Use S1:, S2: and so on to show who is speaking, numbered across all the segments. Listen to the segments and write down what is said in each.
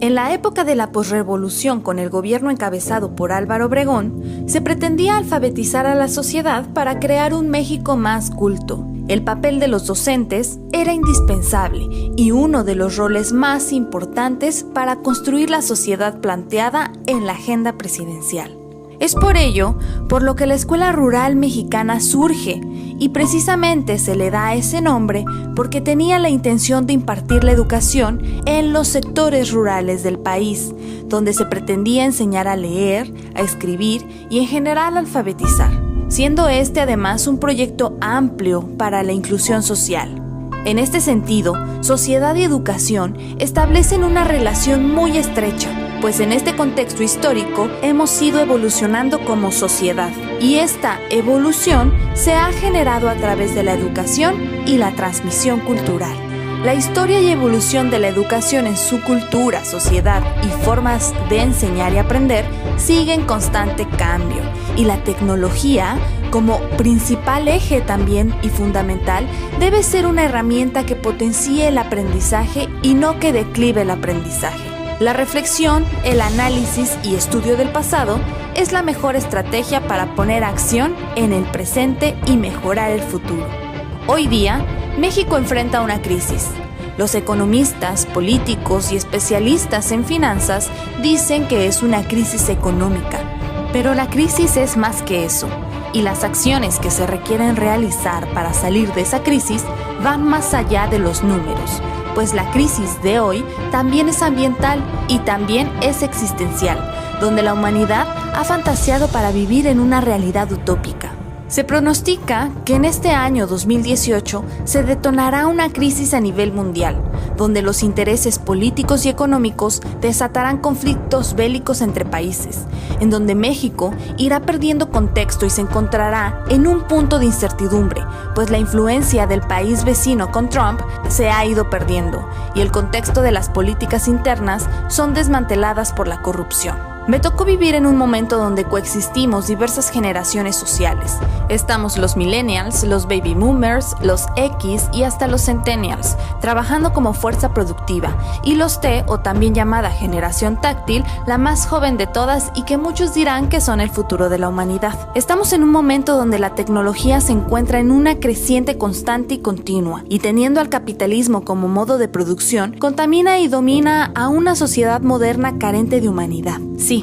S1: En la época de la posrevolución, con el gobierno encabezado por Álvaro Obregón, se pretendía alfabetizar a la sociedad para crear un México más culto. El papel de los docentes era indispensable y uno de los roles más importantes para construir la sociedad planteada en la agenda presidencial. Es por ello por lo que la Escuela Rural Mexicana surge, y precisamente se le da ese nombre porque tenía la intención de impartir la educación en los sectores rurales del país, donde se pretendía enseñar a leer, a escribir y en general alfabetizar, siendo este además un proyecto amplio para la inclusión social. En este sentido, sociedad y educación establecen una relación muy estrecha, pues en este contexto histórico hemos ido evolucionando como sociedad, y esta evolución se ha generado a través de la educación y la transmisión cultural. La historia y evolución de la educación en su cultura, sociedad y formas de enseñar y aprender sigue en constante cambio, y la tecnología, como principal eje también y fundamental, debe ser una herramienta que potencie el aprendizaje y no que declive el aprendizaje. La reflexión, el análisis y estudio del pasado es la mejor estrategia para poner acción en el presente y mejorar el futuro. Hoy día, México enfrenta una crisis. Los economistas, políticos y especialistas en finanzas dicen que es una crisis económica, pero la crisis es más que eso, y las acciones que se requieren realizar para salir de esa crisis van más allá de los números, pues la crisis de hoy también es ambiental y también es existencial, donde la humanidad ha fantaseado para vivir en una realidad utópica. Se pronostica que en este año 2018 se detonará una crisis a nivel mundial, donde los intereses políticos y económicos desatarán conflictos bélicos entre países, en donde México irá perdiendo contexto y se encontrará en un punto de incertidumbre, pues la influencia del país vecino con Trump se ha ido perdiendo y el contexto de las políticas internas son desmanteladas por la corrupción. Me tocó vivir en un momento donde coexistimos diversas generaciones sociales. Estamos los millennials, los baby boomers, los X y hasta los centennials, trabajando como fuerza productiva, y los T, o también llamada generación táctil, la más joven de todas y que muchos dirán que son el futuro de la humanidad. Estamos en un momento donde la tecnología se encuentra en una creciente constante y continua, y teniendo al capitalismo como modo de producción, contamina y domina a una sociedad moderna carente de humanidad. Sí,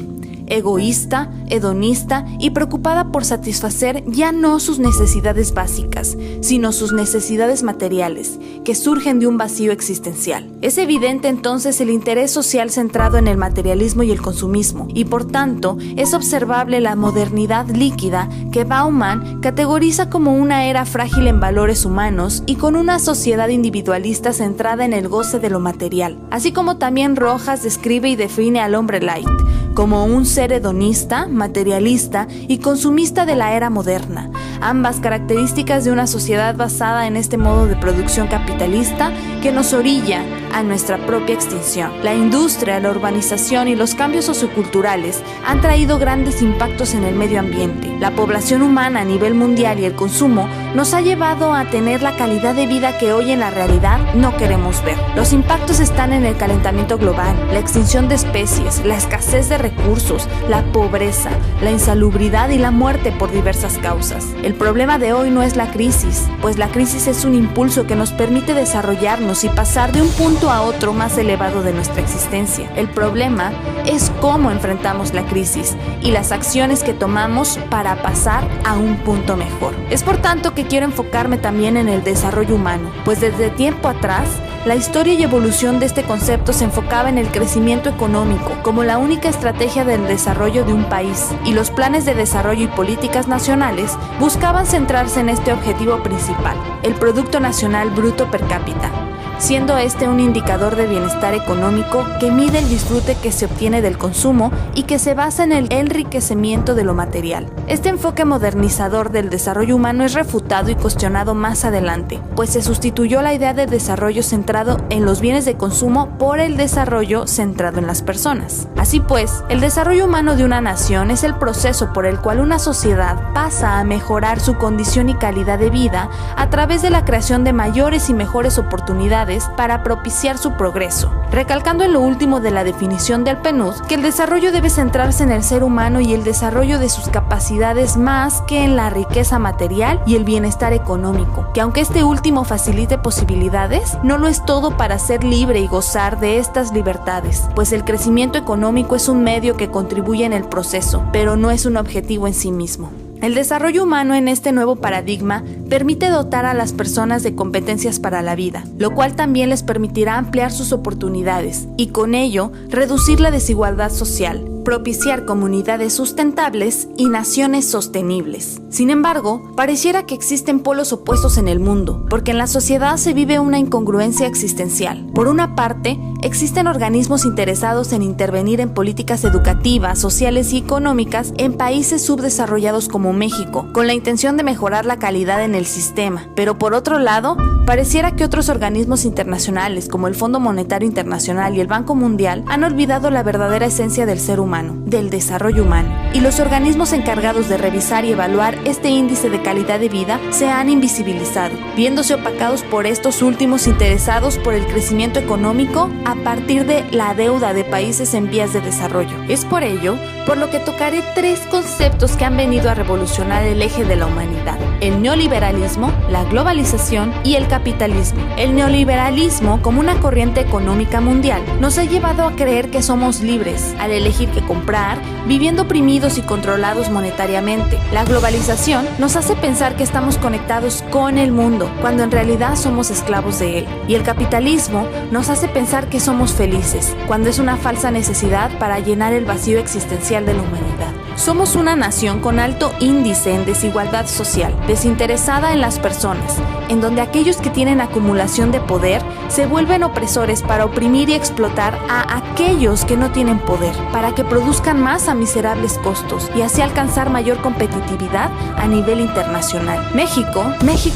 S1: egoísta, hedonista y preocupada por satisfacer ya no sus necesidades básicas, sino sus necesidades materiales, que surgen de un vacío existencial. Es evidente entonces el interés social centrado en el materialismo y el consumismo, y por tanto es observable la modernidad líquida que Bauman categoriza como una era frágil en valores humanos y con una sociedad individualista centrada en el goce de lo material, así como también Rojas describe y define al hombre light como un ser hedonista, materialista y consumista de la era moderna, ambas características de una sociedad basada en este modo de producción capitalista que nos orilla a nuestra propia extinción. La industria, la urbanización y los cambios socioculturales han traído grandes impactos en el medio ambiente. La población humana a nivel mundial y el consumo nos ha llevado a tener la calidad de vida que hoy en la realidad no queremos ver. Los impactos están en el calentamiento global, la extinción de especies, la escasez de recursos, la pobreza, la insalubridad y la muerte por diversas causas. El problema de hoy no es la crisis, pues la crisis es un impulso que nos permite desarrollarnos y pasar de un punto a otro más elevado de nuestra existencia. El problema es cómo enfrentamos la crisis y las acciones que tomamos para pasar a un punto mejor. Es por tanto que quiero enfocarme también en el desarrollo humano, pues desde tiempo atrás la historia y evolución de este concepto se enfocaba en el crecimiento económico como la única estrategia del desarrollo de un país, y los planes de desarrollo y políticas nacionales buscaban centrarse en este objetivo principal, el Producto Nacional Bruto per cápita, siendo este un indicador de bienestar económico que mide el disfrute que se obtiene del consumo y que se basa en el enriquecimiento de lo material. Este enfoque modernizador del desarrollo humano es refutado y cuestionado más adelante, pues se sustituyó la idea de desarrollo centrado en los bienes de consumo por el desarrollo centrado en las personas. Así pues, el desarrollo humano de una nación es el proceso por el cual una sociedad pasa a mejorar su condición y calidad de vida a través de la creación de mayores y mejores oportunidades para propiciar su progreso. recalcando en lo último de la definición del PNUD que el desarrollo debe centrarse en el ser humano y el desarrollo de sus capacidades más que en la riqueza material y el bienestar económico, que aunque este último facilite posibilidades, no lo es todo para ser libre y gozar de estas libertades, pues el crecimiento económico es un medio que contribuye en el proceso, pero no es un objetivo en sí mismo. El desarrollo humano en este nuevo paradigma permite dotar a las personas de competencias para la vida, lo cual también les permitirá ampliar sus oportunidades y con ello reducir la desigualdad social, propiciar comunidades sustentables y naciones sostenibles. Sin embargo, pareciera que existen polos opuestos en el mundo, porque en la sociedad se vive una incongruencia existencial. Por una parte, existen organismos interesados en intervenir en políticas educativas, sociales y económicas en países subdesarrollados como México, con la intención de mejorar la calidad en el sistema. Pero por otro lado, pareciera que otros organismos internacionales, como el Fondo Monetario Internacional y el Banco Mundial, han olvidado la verdadera esencia del ser humano, del desarrollo humano. Y los organismos encargados de revisar y evaluar este índice de calidad de vida se han invisibilizado, viéndose opacados por estos últimos interesados por el crecimiento económico a partir de la deuda de países en vías de desarrollo. Es por ello por lo que tocaré 3 conceptos que han venido a revolucionar el eje de la humanidad: el neoliberalismo, la globalización y el capitalismo. El neoliberalismo, como una corriente económica mundial, nos ha llevado a creer que somos libres al elegir qué comprar, viviendo oprimidos y controlados monetariamente. La globalización nos hace pensar que estamos conectados con el mundo, cuando en realidad somos esclavos de él. Y el capitalismo nos hace pensar que somos felices, cuando es una falsa necesidad para llenar el vacío existencial de la humanidad. Somos una nación con alto índice en desigualdad social, desinteresada en las personas, en donde aquellos que tienen acumulación de poder se vuelven opresores para oprimir y explotar a aquellos que no tienen poder, para que produzcan más a miserables costos y así alcanzar mayor competitividad a nivel internacional. México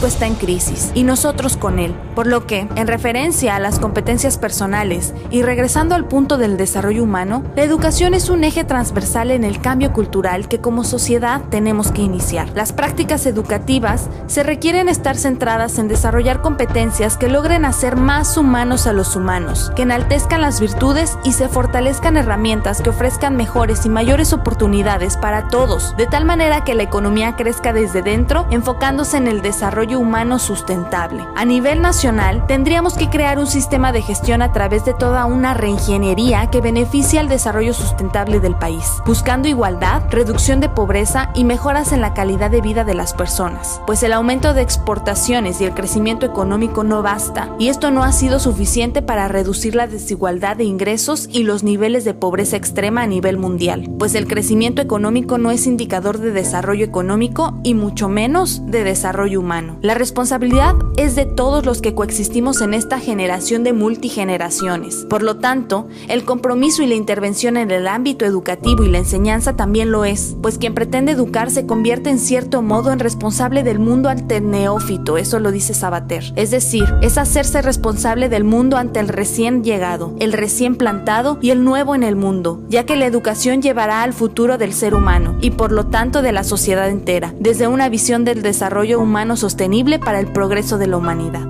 S1: está en crisis y nosotros con él, por lo que, en referencia a las competencias personales y regresando al punto del desarrollo humano, la educación es un eje transversal en el cambio cultural que como sociedad tenemos que iniciar. Las prácticas educativas se requieren estar centradas en desarrollar competencias que logren hacer más humanos a los humanos, que enaltezcan las virtudes y se fortalezcan herramientas que ofrezcan mejores y mayores oportunidades para todos, de tal manera que la economía crezca desde dentro, enfocándose en el desarrollo humano sustentable. A nivel nacional, tendríamos que crear un sistema de gestión a través de toda una reingeniería que beneficie al desarrollo sustentable del país, buscando igualdad, reducción de pobreza y mejoras en la calidad de vida de las personas, pues el aumento de exportaciones y el crecimiento económico no basta, y esto no ha sido suficiente para reducir la desigualdad de ingresos y los niveles de pobreza extrema a nivel mundial, pues el crecimiento económico no es indicador de desarrollo económico y mucho menos de desarrollo humano. La responsabilidad es de todos los que coexistimos en esta generación de multigeneraciones. Por lo tanto, el compromiso y la intervención en el ámbito educativo y la enseñanza también lo es, pues quien pretende educar se convierte en cierto modo en responsable del mundo ante el neófito, eso lo dice Sabater. Es decir, es hacerse responsable del mundo ante el recién llegado, el recién plantado y el nuevo en el mundo, ya que la educación llevará al futuro del ser humano y por lo tanto de la sociedad entera, desde una visión del desarrollo humano sostenible para el progreso de la humanidad.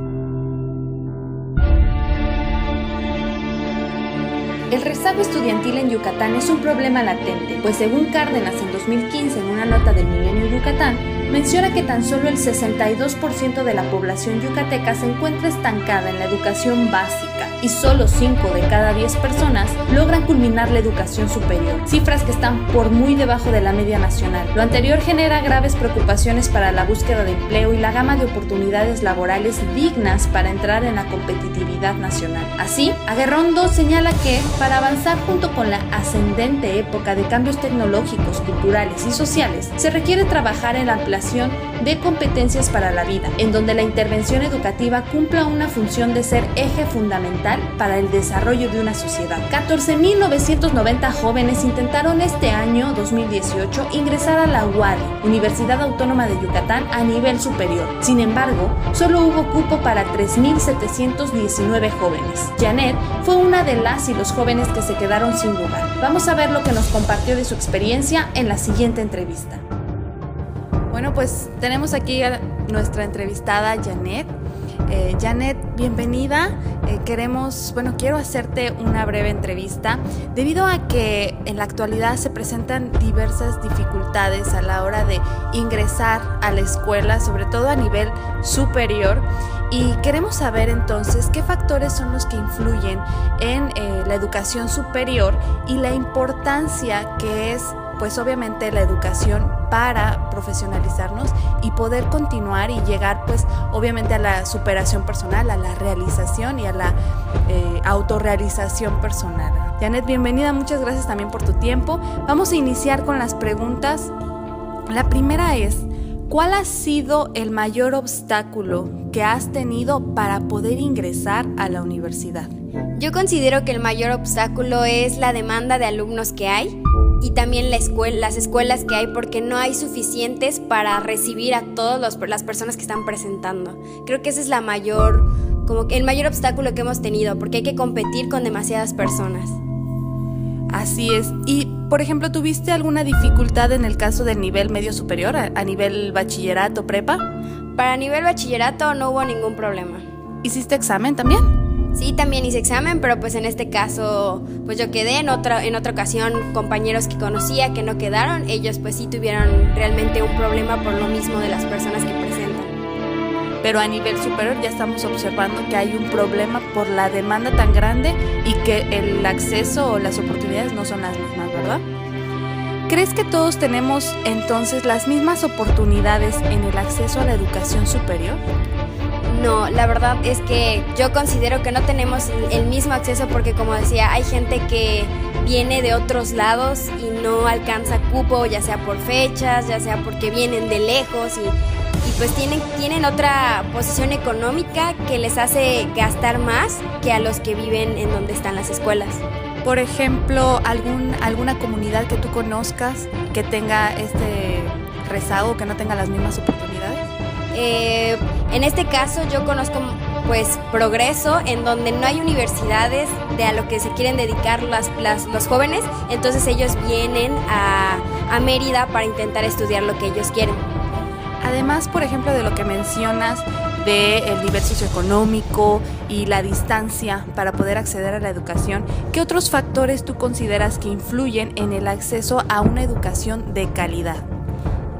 S1: El rezago estudiantil en Yucatán es un problema latente, pues según Cárdenas en 2015 en una nota del Milenio Yucatán, menciona que tan solo el 62% de la población yucateca se encuentra estancada en la educación básica y solo 5 de cada 10 personas logran culminar la educación superior, cifras que están por muy debajo de la media nacional. Lo anterior genera graves preocupaciones para la búsqueda de empleo y la gama de oportunidades laborales dignas para entrar en la competitividad nacional. Así, Aguerrón 2 señala que, para avanzar junto con la ascendente época de cambios tecnológicos, culturales y sociales, se requiere trabajar en la ampliación de competencias para la vida, en donde la intervención educativa cumpla una función de ser eje fundamental para el desarrollo de una sociedad. 14.990 jóvenes intentaron este año 2018 ingresar a la UADY, Universidad Autónoma de Yucatán, a nivel superior. Sin embargo, solo hubo cupo para 3.719 jóvenes. Janet fue una de las y los jóvenes que se quedaron sin lugar. Vamos a ver lo que nos compartió de su experiencia en la siguiente entrevista. Bueno, pues tenemos aquí a nuestra entrevistada Janet. Janet, bienvenida. quiero hacerte una breve entrevista debido a que en la actualidad se presentan diversas dificultades a la hora de ingresar a la escuela, sobre todo a nivel superior, y queremos saber entonces qué factores son los que influyen en la educación superior y la importancia que es, pues obviamente, la educación para profesionalizarnos y poder continuar y llegar, pues obviamente, a la superación personal, a la realización y a la autorrealización personal. Janet, bienvenida, muchas gracias también por tu tiempo. Vamos a iniciar con las preguntas. La primera es, ¿cuál ha sido el mayor obstáculo que has tenido para poder ingresar a la universidad?
S2: Yo considero que el mayor obstáculo es la demanda de alumnos que hay y también las escuelas que hay, porque no hay suficientes para recibir a todas las personas que están presentando. Creo que ese es el mayor obstáculo que hemos tenido, porque hay que competir con demasiadas personas.
S1: Así es. Y, por ejemplo, ¿tuviste alguna dificultad en el caso del nivel medio superior, a nivel bachillerato, prepa?
S2: Para nivel bachillerato no hubo ningún problema.
S1: ¿Hiciste examen también?
S2: Sí, también hice examen, pero pues en este caso pues yo quedé. En otra ocasión, compañeros que conocía que no quedaron, ellos pues sí tuvieron realmente un problema por lo mismo de las personas que presentan.
S1: Pero a nivel superior ya estamos observando que hay un problema por la demanda tan grande y que el acceso o las oportunidades no son las mismas, ¿verdad? ¿Crees que todos tenemos entonces las mismas oportunidades en el acceso a la educación superior?
S2: No, la verdad es que yo considero que no tenemos el mismo acceso porque, como decía, hay gente que viene de otros lados y no alcanza cupo, ya sea por fechas, ya sea porque vienen de lejos y pues tienen otra posición económica que les hace gastar más que a los que viven en donde están las escuelas.
S1: Por ejemplo, alguna comunidad que tú conozcas que tenga este rezago, que no tenga las mismas oportunidades.
S2: En este caso yo conozco pues Progreso, en donde no hay universidades de a lo que se quieren dedicar los jóvenes, entonces ellos vienen a Mérida para intentar estudiar lo que ellos quieren.
S1: Además, por ejemplo, de lo que mencionas del nivel socioeconómico y la distancia para poder acceder a la educación, ¿qué otros factores tú consideras que influyen en el acceso a una educación de calidad?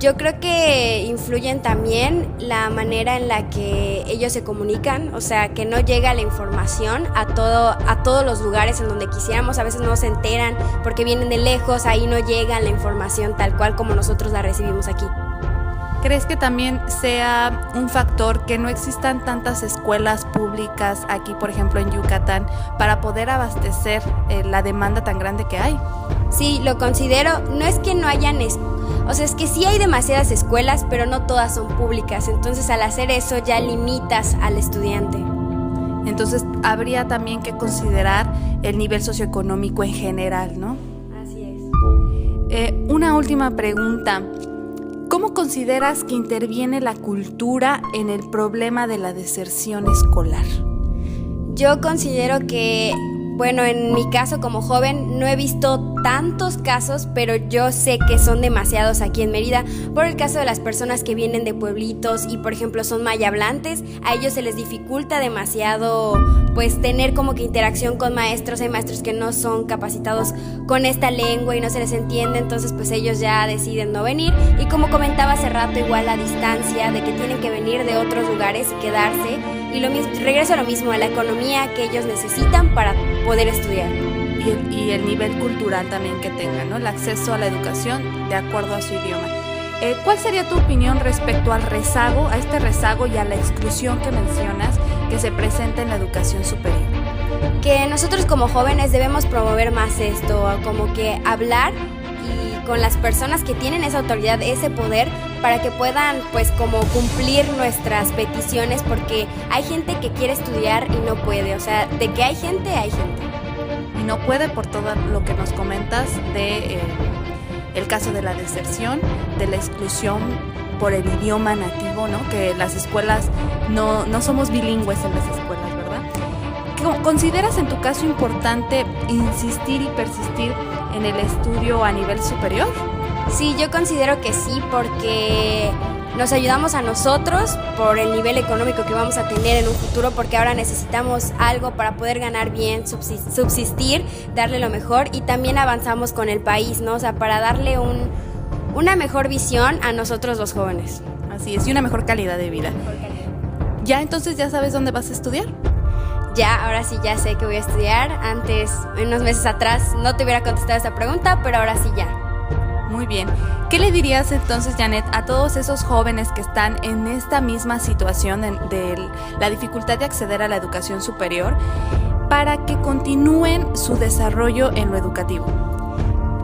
S2: Yo creo que influyen también la manera en la que ellos se comunican, o sea, que no llega la información a todos los lugares en donde quisiéramos. A veces no se enteran porque vienen de lejos, ahí no llega la información tal cual como nosotros la recibimos aquí.
S1: ¿Crees que también sea un factor que no existan tantas escuelas públicas aquí, por ejemplo, en Yucatán, para poder abastecer la demanda tan grande que hay?
S2: Sí, lo considero. No es que no hayan o sea, es que sí hay demasiadas escuelas, pero no todas son públicas. Entonces, al hacer eso ya limitas al estudiante.
S1: Entonces, habría también que considerar el nivel socioeconómico en general, ¿no?
S2: Así es.
S1: Una última pregunta. ¿Cómo consideras que interviene la cultura en el problema de la deserción escolar?
S2: Yo considero que, bueno, en mi caso como joven no he visto tantos casos, pero yo sé que son demasiados aquí en Mérida. Por el caso de las personas que vienen de pueblitos y, por ejemplo, son mayablantes, a ellos se les dificulta demasiado pues tener como que interacción con maestros. Hay maestros que no son capacitados con esta lengua y no se les entiende, entonces pues ellos ya deciden no venir. Y como comentaba hace rato, igual la distancia de que tienen que venir de otros lugares y quedarse. Y regreso a lo mismo, a la economía que ellos necesitan para poder estudiar.
S1: Y el nivel cultural también que tengan, ¿no? El acceso a la educación de acuerdo a su idioma. ¿Cuál sería tu opinión respecto al rezago, a este rezago y a la exclusión que mencionas que se presenta en la educación superior?
S2: Que nosotros como jóvenes debemos promover más esto, como que hablar y con las personas que tienen esa autoridad, ese poder, para que puedan pues como cumplir nuestras peticiones, porque hay gente que quiere estudiar y no puede. O sea, de que hay gente, hay gente.
S1: Y no puede por todo lo que nos comentas de el caso de la deserción, de la exclusión por el idioma nativo, ¿no? Que las escuelas no somos bilingües en las escuelas, ¿verdad? ¿Consideras en tu caso importante insistir y persistir en el estudio a nivel superior?
S2: Sí, yo considero que sí, porque nos ayudamos a nosotros por el nivel económico que vamos a tener en un futuro, porque ahora necesitamos algo para poder ganar bien, subsistir, darle lo mejor, y también avanzamos con el país, ¿no? O sea, para darle una mejor visión a nosotros los jóvenes.
S1: Así es, y una mejor calidad de vida. ¿Ya entonces ya sabes dónde vas a estudiar?
S2: Ya, ahora sí ya sé que voy a estudiar. Antes, unos meses atrás, no te hubiera contestado esta pregunta, pero ahora sí ya.
S1: Muy bien. ¿Qué le dirías entonces, Janet, a todos esos jóvenes que están en esta misma situación de la dificultad de acceder a la educación superior para que continúen su desarrollo en lo educativo?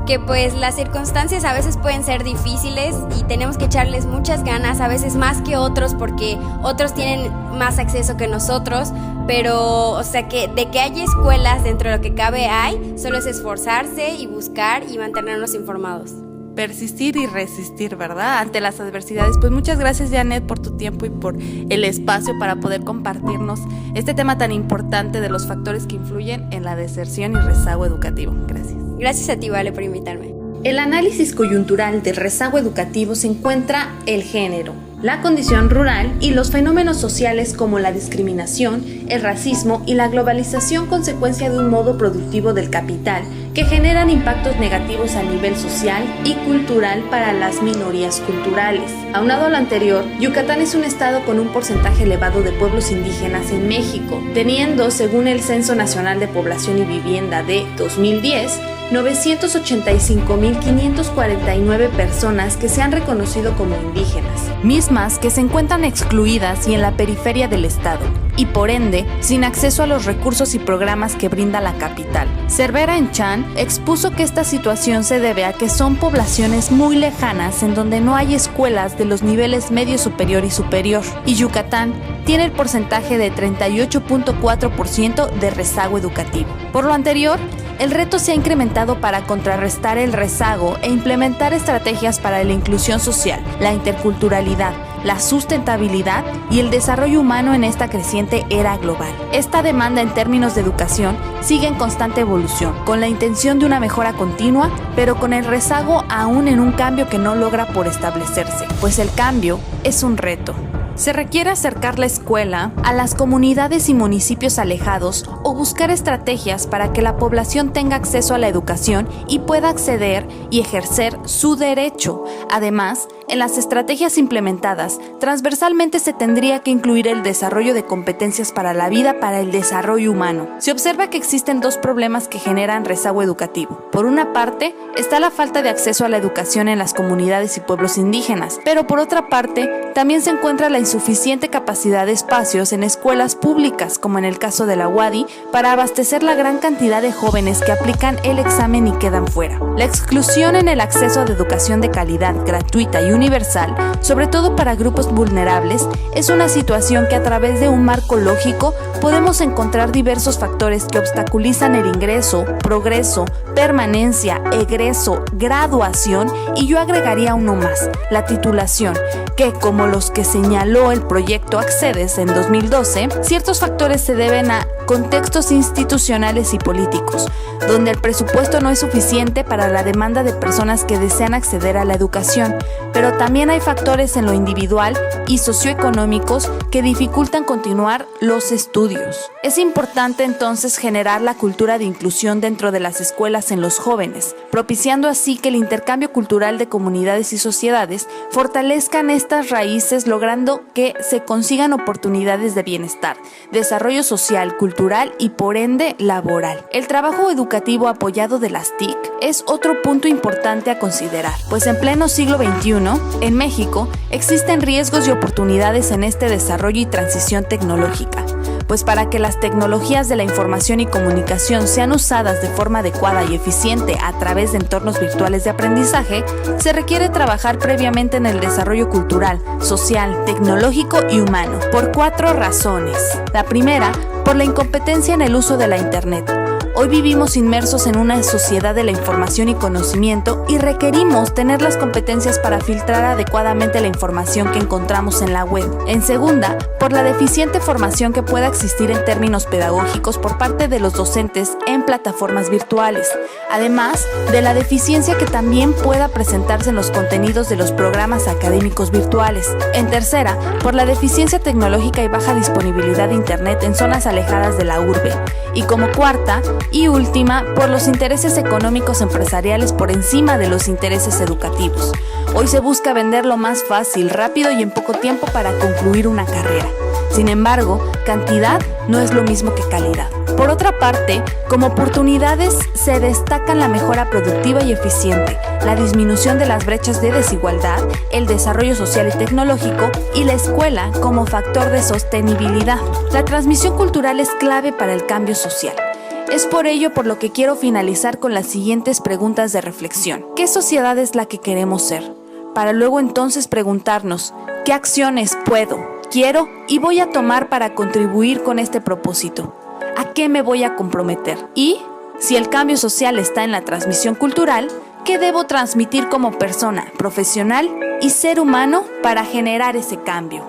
S2: Que pues las circunstancias a veces pueden ser difíciles y tenemos que echarles muchas ganas, a veces más que otros, porque otros tienen más acceso que nosotros, pero o sea que de que haya escuelas dentro de lo que cabe hay, solo es esforzarse y buscar y mantenernos informados.
S1: Persistir y resistir, ¿verdad? Ante las adversidades. Pues muchas gracias, Janet, por tu tiempo y por el espacio para poder compartirnos este tema tan importante de los factores que influyen en la deserción y rezago educativo. Gracias.
S2: Gracias a ti, Vale, por invitarme.
S1: El análisis coyuntural del rezago educativo se encuentra el género, la condición rural y los fenómenos sociales como la discriminación, el racismo y la globalización, consecuencia de un modo productivo del capital que generan impactos negativos a nivel social y cultural para las minorías culturales. Aunado a lo anterior, Yucatán es un estado con un porcentaje elevado de pueblos indígenas en México, teniendo, según el Censo Nacional de Población y Vivienda de 2010, 985.549 personas que se han reconocido como indígenas, mismas que se encuentran excluidas y en la periferia del estado, y por ende, sin acceso a los recursos y programas que brinda la capital. Cervera Enchan expuso que esta situación se debe a que son poblaciones muy lejanas en donde no hay escuelas de los niveles medio superior y superior, y Yucatán tiene el porcentaje de 38.4% de rezago educativo. Por lo anterior, el reto se ha incrementado para contrarrestar el rezago e implementar estrategias para la inclusión social, la interculturalidad, la sustentabilidad y el desarrollo humano en esta creciente era global. Esta demanda en términos de educación sigue en constante evolución, con la intención de una mejora continua, pero con el rezago aún en un cambio que no logra por establecerse, pues el cambio es un reto. Se requiere acercar la escuela a las comunidades y municipios alejados o buscar estrategias para que la población tenga acceso a la educación y pueda acceder y ejercer su derecho. Además, en las estrategias implementadas, transversalmente se tendría que incluir el desarrollo de competencias para la vida para el desarrollo humano. Se observa que existen dos problemas que generan rezago educativo. Por una parte, está la falta de acceso a la educación en las comunidades y pueblos indígenas, pero por otra parte, también se encuentra la insuficiente capacidad de espacios en escuelas públicas, como en el caso de la UADY, para abastecer la gran cantidad de jóvenes que aplican el examen y quedan fuera. La exclusión en el acceso a la educación de calidad, gratuita y universal, sobre todo para grupos vulnerables, es una situación que a través de un marco lógico podemos encontrar diversos factores que obstaculizan el ingreso, progreso, permanencia, egreso, graduación y yo agregaría uno más, la titulación, que como los que señaló el proyecto Accedes en 2012, ciertos factores se deben a contextos institucionales y políticos, donde el presupuesto no es suficiente para la demanda de personas que desean acceder a la educación, pero también hay factores en lo individual y socioeconómicos que dificultan continuar los estudios. Es importante entonces generar la cultura de inclusión dentro de las escuelas en los jóvenes, propiciando así que el intercambio cultural de comunidades y sociedades fortalezcan estas raíces, logrando que se consigan oportunidades de bienestar, desarrollo social, cultural y por ende laboral. El trabajo educativo apoyado de las TIC es otro punto importante a considerar, pues en pleno siglo XXI, en México, existen riesgos y oportunidades en este desarrollo y transición tecnológica, pues para que las tecnologías de la información y comunicación sean usadas de forma adecuada y eficiente a través de entornos virtuales de aprendizaje, se requiere trabajar previamente en el desarrollo cultural, social, tecnológico y humano, por 4 razones. La primera, por la incompetencia en el uso de la Internet. Hoy vivimos inmersos en una sociedad de la información y conocimiento y requerimos tener las competencias para filtrar adecuadamente la información que encontramos en la web. En segunda, por la deficiente formación que pueda existir en términos pedagógicos por parte de los docentes en plataformas virtuales, además de la deficiencia que también pueda presentarse en los contenidos de los programas académicos virtuales. En tercera, por la deficiencia tecnológica y baja disponibilidad de Internet en zonas alejadas de la urbe. Y como cuarta y última, por los intereses económicos empresariales por encima de los intereses educativos. Hoy se busca vender lo más fácil, rápido y en poco tiempo para concluir una carrera. Sin embargo, cantidad no es lo mismo que calidad. Por otra parte, como oportunidades se destacan la mejora productiva y eficiente, la disminución de las brechas de desigualdad, el desarrollo social y tecnológico y la escuela como factor de sostenibilidad. La transmisión cultural es clave para el cambio social. Es por ello por lo que quiero finalizar con las siguientes preguntas de reflexión. ¿Qué sociedad es la que queremos ser? Para luego entonces preguntarnos, ¿qué acciones puedo, quiero y voy a tomar para contribuir con este propósito? ¿A qué me voy a comprometer? Y, si el cambio social está en la transmisión cultural, ¿qué debo transmitir como persona, profesional y ser humano para generar ese cambio?